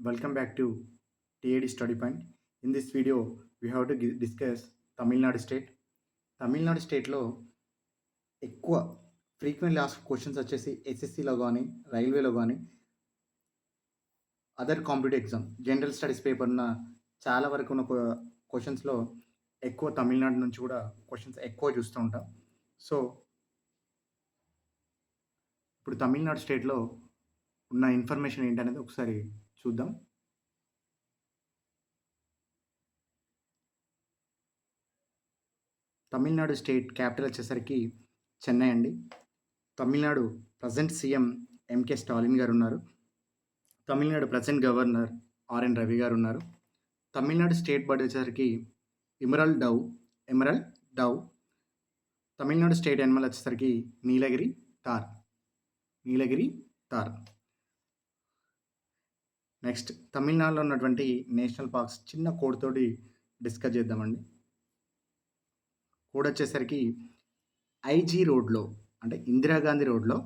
Welcome back to TAD Study Point. In this video, we have to discuss Tamil Nadu State. Tamil Nadu స్టేట్లో ఎక్కువ frequently ask questions వచ్చేసి ఎస్ఎస్సిలో కానీ రైల్వేలో కానీ other competitive exam general studies paper ఉన్న చాలా వరకు ఉన్న క్వశ్చన్స్లో ఎక్కువ తమిళనాడు నుంచి కూడా క్వశ్చన్స్ ఎక్కువ చూస్తూ ఉంటాం. సో ఇప్పుడు తమిళనాడు స్టేట్లో ఉన్న ఇన్ఫర్మేషన్ ఏంటనేది ఒకసారి చూద్దాం. తమిళనాడు స్టేట్ క్యాపిటల్ వచ్చేసరికి చెన్నై అండి. Tamil Nadu present CM MK Stalin గారు ఉన్నారు. Tamil Nadu present governor RN Ravi గారు ఉన్నారు. తమిళనాడు స్టేట్ బర్డ్ వచ్చేసరికి emerald dove. Tamil Nadu state animal వచ్చేసరికి నీలగిరి తార్. నెక్స్ట్ తమిళనాడులో ఉన్నటువంటి నేషనల్ పార్క్స్ చిన్న కోడ్ తోటి డిస్కస్ చేద్దామండి. కోడ్ వచ్చేసరికి ఐజీ రోడ్లో అంటే ఇందిరాగాంధీ రోడ్లో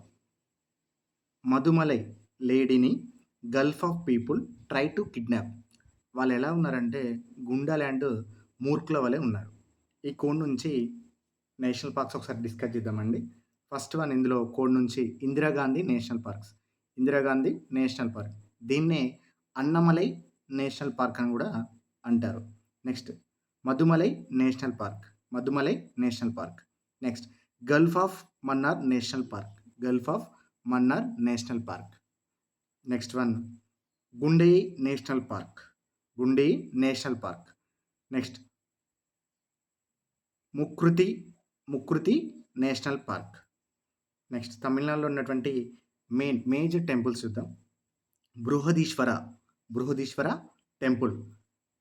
మధుమలై లేడీని gulf of people try to kidnap. వాళ్ళు ఎలా ఉన్నారంటే గుండా ల్యాండ్ మూర్ఖుల వలె ఉన్నారు. ఈ కోడ్ నుంచి నేషనల్ పార్క్స్ ఒకసారి డిస్కస్ చేద్దామండి. ఫస్ట్ వన్ ఇందులో కోడ్ నుంచి ఇందిరాగాంధీ నేషనల్ పార్క్. దీన్నే అన్నమలై నేషనల్ పార్క్ అని కూడా అంటారు. Next Mudumalai national park. Next gulf of Mannar national park. Next one Guindy national park. Next Mukurthi national park. Next తమిళనాడులో ఉన్నటువంటి మేజర్ టెంపుల్స్ చూద్దాం. Brihadeeswara temple.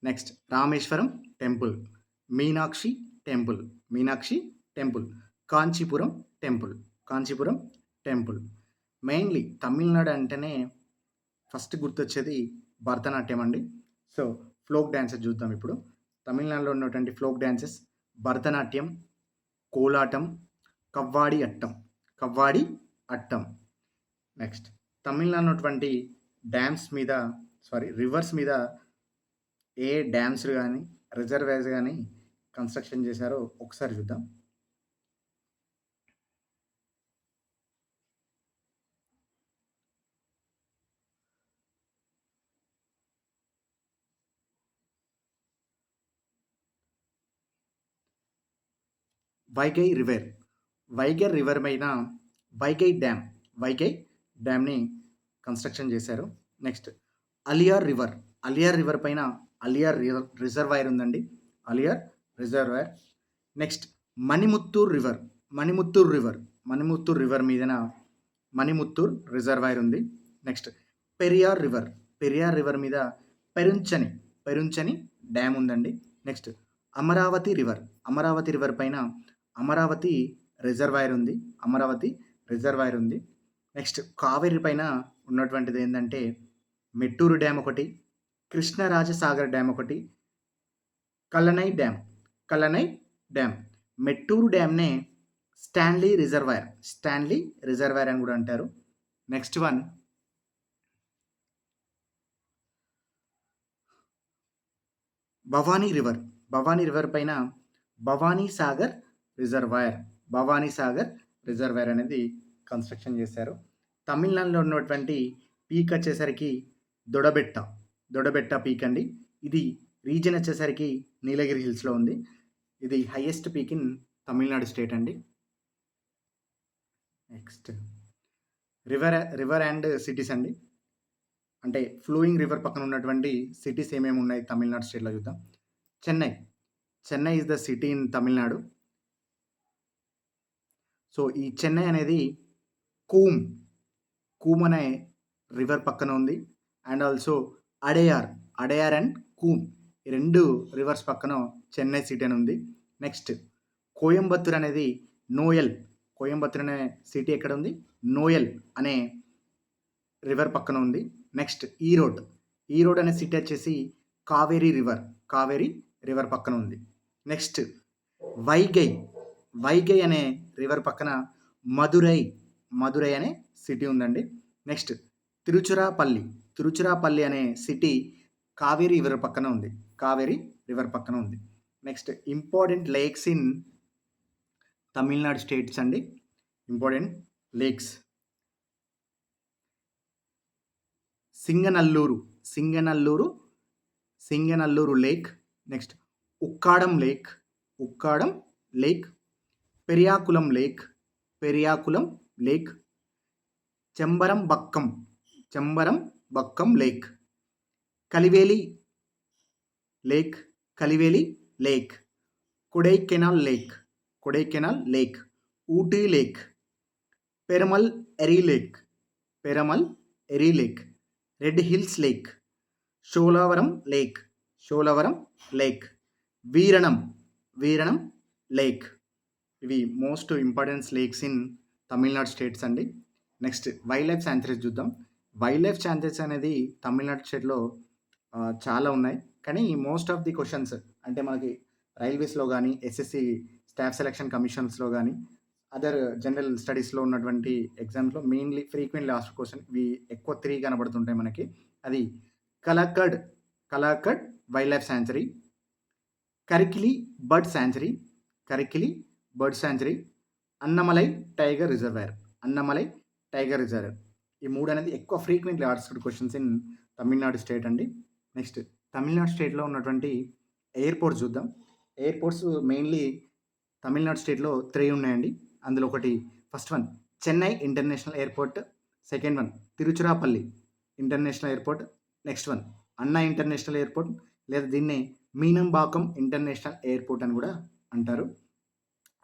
Next Rameswaram temple, Meenakshi temple, Kanchipuram temple. Mainly Tamil Nadu అంటేనే ఫస్ట్ గుర్తొచ్చేది భరతనాట్యం అండి. సో ఫ్లోక్ డ్యాన్సెస్ చూద్దాం ఇప్పుడు. తమిళనాడులో ఉన్నటువంటి ఫ్లోక్ డ్యాన్సెస్ భరతనాట్యం, కోలాటం, కవ్వాడి అట్టం. నెక్స్ట్ తమిళనాడు ఉన్నటువంటి రివర్స్ మీద ఏ డ్యామ్స్ కానీ రిజర్వాయర్స్ కానీ కన్స్ట్రక్షన్ చేశారో ఒకసారి చూద్దాం. వైగై రివర్ పైన వైగై డ్యామ్ని కన్స్ట్రక్షన్ చేశారు. నెక్స్ట్ అలియార్ రివర్ పైన అలియార్ రిజర్వాయర్ ఉందండి, నెక్స్ట్ మణిముత్తూర్ రివర్ మీదన మణిముత్తూర్ రిజర్వాయర్ ఉంది. నెక్స్ట్ పెరియార్ రివర్ మీద పెరుంచని డ్యామ్ ఉందండి. నెక్స్ట్ అమరావతి రివర్ పైన అమరావతి రిజర్వాయర్ ఉంది. నెక్స్ట్ కావేరి పైన ఉన్నటువంటిది ఏంటంటే మెట్టూరు డ్యామ్ ఒకటి, కృష్ణరాజసాగర్ డ్యామ్ ఒకటి, కల్లనై డ్యామ్. మెట్టూరు డ్యామ్నే స్టాన్లీ రిజర్వాయర్ అని కూడా అంటారు. నెక్స్ట్ వన్ భవానీ రివర్ పైన భవానీ సాగర్ రిజర్వాయర్ అనేది కన్స్ట్రక్షన్ చేశారు. తమిళనాడులో ఉన్నటువంటి పీక్ వచ్చేసరికి దొడబెట్ట పీక్ అండి. ఇది రీజన్ వచ్చేసరికి నీలగిరి హిల్స్లో ఉంది. ఇది highest peak in Tamil Nadu state అండి. నెక్స్ట్ రివర్ అండ్ సిటీస్ అండి, అంటే ఫ్లోయింగ్ రివర్ పక్కన ఉన్నటువంటి సిటీస్ ఏమేమి ఉన్నాయి తమిళనాడు స్టేట్లో చూద్దాం. Chennai is the city in Tamil Nadu. So ఈ చెన్నై అనేది కూమ్ అనే రివర్ పక్కన ఉంది. And also Adyar and Coombs, ఈ రెండు రివర్స్ పక్కన చెన్నై సిటీ అని ఉంది. నెక్స్ట్ కోయంబత్తూర్ అనేది కోయంబత్తూర్ అనే సిటీ ఎక్కడ ఉంది? నోయల్ అనే రివర్ పక్కన ఉంది. నెక్స్ట్ ఈరోడ్ అనే సిటీ వచ్చేసి కావేరీ రివర్ పక్కన ఉంది. నెక్స్ట్ వైగై అనే రివర్ పక్కన మదురై అనే సిటీ ఉందండి. నెక్స్ట్ తిరుచురాపల్లి తిరుచిరాపల్లి అనే సిటీ కావేరీ రివర్ పక్కన ఉంది. కావేరీ రివర్ పక్కన ఉంది. Next important lakes in Tamil Nadu states అండి. Important lakes Singanallur, Singanallur, Singanallur lake. Next Ukkadam lake, Ukkadam lake. Periyakulam lake, Periyakulam lake. Chembarambakkam, Chembarambakkam lake. Kaliveli lake, Kaliveli lake. Kodaikanal lake, Kodaikanal lake. Ooty lake. Perumal Eri lake, Perumal Eri lake. Red Hills lake. Sholavaram lake, Sholavaram lake. Veeranam, Veeranam lake. ఇవి most important lakes in Tamil Nadu states అండి. Next wild life sanctuaries చూద్దాం. Wild life sanctuaries అనేది తమిళనాడు స్టేట్లో చాలా ఉన్నాయి. కానీ most of the questions అంటే మనకి రైల్వేస్లో కానీ, ఎస్ఎస్సి స్టాఫ్ సెలక్షన్ కమిషన్స్లో కానీ, అదర్ జనరల్ స్టడీస్లో ఉన్నటువంటి ఎగ్జామ్స్లో మెయిన్లీ ఫ్రీక్వెంట్లీ ఆస్క్డ్ క్వశ్చన్ ఇవి ఎక్కువ 3 కనబడుతుంటాయి మనకి. అది Kalakad, Kalakad wild life sanctuary. Karikili bird sanctuary, Karikili bird sanctuary. Annamalai tiger reservoir, Annamalai tiger reservoir. ఈ 3 అనేది ఎక్కువ frequently asked questions in Tamil Nadu state అండి. నెక్స్ట్ తమిళనాడు స్టేట్లో ఉన్నటువంటి ఎయిర్పోర్ట్స్ చూద్దాం. ఎయిర్పోర్ట్స్ మెయిన్లీ తమిళనాడు స్టేట్లో 3 ఉన్నాయండి. అందులో ఒకటి first one Chennai international airport, second one Tiruchirappalli international airport, next one అన్నా ఇంటర్నేషనల్ ఎయిర్పోర్ట్ లేదా దీన్నే మీనంబాకం ఇంటర్నేషనల్ ఎయిర్పోర్ట్ అని కూడా అంటారు.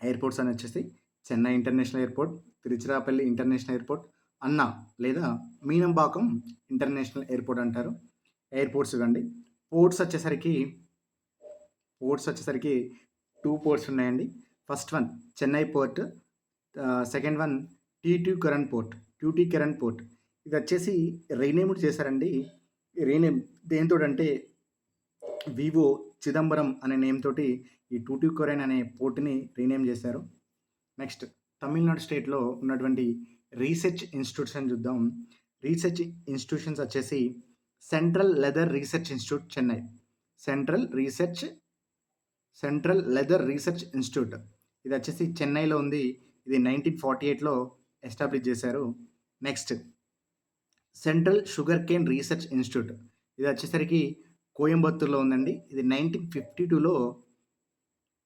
ఎయిర్పోర్ట్స్ అని వచ్చేసి Chennai international airport, Tiruchirappalli international airport, Anna లేదా మీనంబాకం ఇంటర్నేషనల్ ఎయిర్పోర్ట్ అంటారు. ఎయిర్పోర్ట్స్ అండి. పోర్ట్స్ వచ్చేసరికి 2 పోర్ట్స్ ఉన్నాయండి. First one Chennai port, second one Tuticorin port, Tuticorin port. ఇది వచ్చేసి రీనేమ్డ్ చేశారండి. రీనేమ్ దేంతో అంటే వివో చిదంబరం అనే నేమ్ తోటి ఈ ట్యూటికరన్ అనే పోర్ట్ని రీనేమ్ చేశారు. నెక్స్ట్ తమిళనాడు స్టేట్లో ఉన్నటువంటి రీసెర్చ్ ఇన్స్టిట్యూట్స్ అని చూద్దాం. రీసెర్చ్ ఇన్స్టిట్యూషన్స్ వచ్చేసి central leather research institute Chennai, central leather research institute. ఇది వచ్చేసి చెన్నైలో ఉంది. ఇది 1948లో ఎస్టాబ్లిష్ చేశారు. Next central sugar cane research institute. ఇది వచ్చేసరికి కోయంబత్తూర్లో ఉందండి. ఇది 1952లో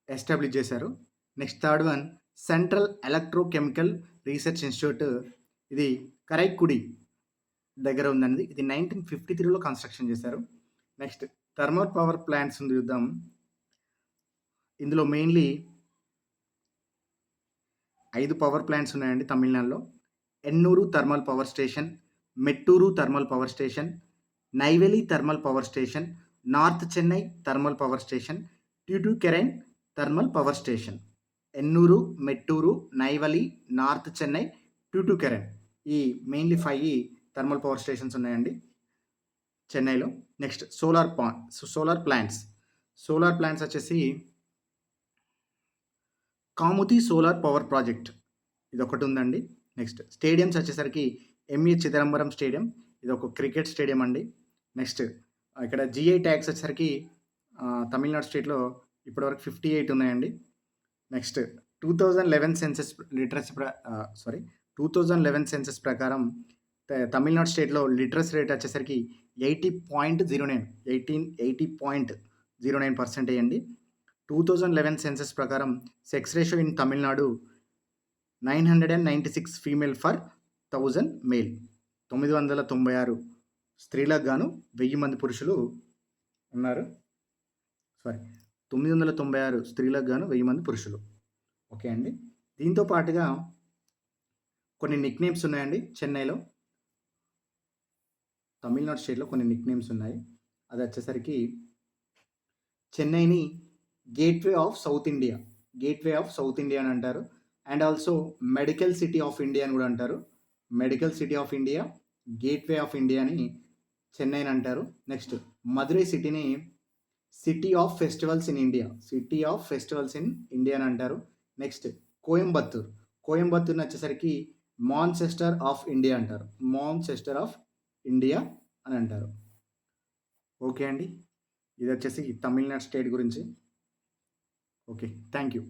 ఎస్టాబ్లిష్ చేశారు. Next third one central electrochemical research institute. ఇది కరైక్కుడి దగ్గర ఉందండి. ఇది 1953లో కన్స్ట్రక్షన్ చేశారు. నెక్స్ట్ థర్మల్ పవర్ ప్లాంట్స్ ఉంది చూద్దాం. ఇందులో మెయిన్లీ 5 పవర్ ప్లాంట్స్ ఉన్నాయండి తమిళనాడులో. Ennore thermal power station, Mettur thermal power station, Neyveli thermal power station, north Chennai thermal power station, Tuticorin thermal power station. Ennore, Mettur, Neyveli, north Chennai, Tuticorin. ఈ మెయిన్లీ 5 థర్మల్ పవర్ స్టేషన్స్ ఉన్నాయండి చెన్నైలో. Next solar plants. Solar plants వచ్చేసి Kamuthi solar power project, ఇది ఒకటి ఉందండి. Next stadiums వచ్చేసరికి MA Chidambaram stadium, ఇది ఒక క్రికెట్ స్టేడియం అండి. నెక్స్ట్ ఇక్కడ జిఐ ట్యాగ్స్ వచ్చేసరికి తమిళనాడు స్టేట్లో ఇప్పటివరకు 58 ఉన్నాయండి. నెక్స్ట్ 2011 సెన్సస్ ప్రకారం తమిళనాడు స్టేట్లో లిటరసీ రేట్ వచ్చేసరికి 80.09% అండి. 2011 సెన్సస్ ప్రకారం sex ratio in Tamil Nadu 996 female for 1000 male. 996 స్త్రీలకు గాను 1000 మంది పురుషులు ఉన్నారు. 996 స్త్రీలకు గాను 1000 మంది పురుషులు. ఓకే అండి. దీంతో పాటుగా కొన్ని నిక్ నేమ్స్ ఉన్నాయండి చెన్నైలో. తమిళనాడు స్టేట్లో కొన్ని నిక్ నేమ్స్ ఉన్నాయి. అది వచ్చేసరికి చెన్నైని గేట్వే ఆఫ్ సౌత్ ఇండియా అని అంటారు. And also medical city of India అని కూడా అంటారు. Medical city of India, gateway of India అని చెన్నైని అంటారు. నెక్స్ట్ మదురై సిటీని city of festivals in India అని అంటారు. నెక్స్ట్ కోయంబత్తూర్ని వచ్చేసరికి మాన్చెస్టర్ ఆఫ్ ఇండియా అంటారు. మాన్చెస్టర్ ఆఫ్ ఇండియా అని అంటారు. ఓకే అండి. ఇదొచ్చేసి తమిళనాడు స్టేట్ గురించి. ఓకే. Thank you.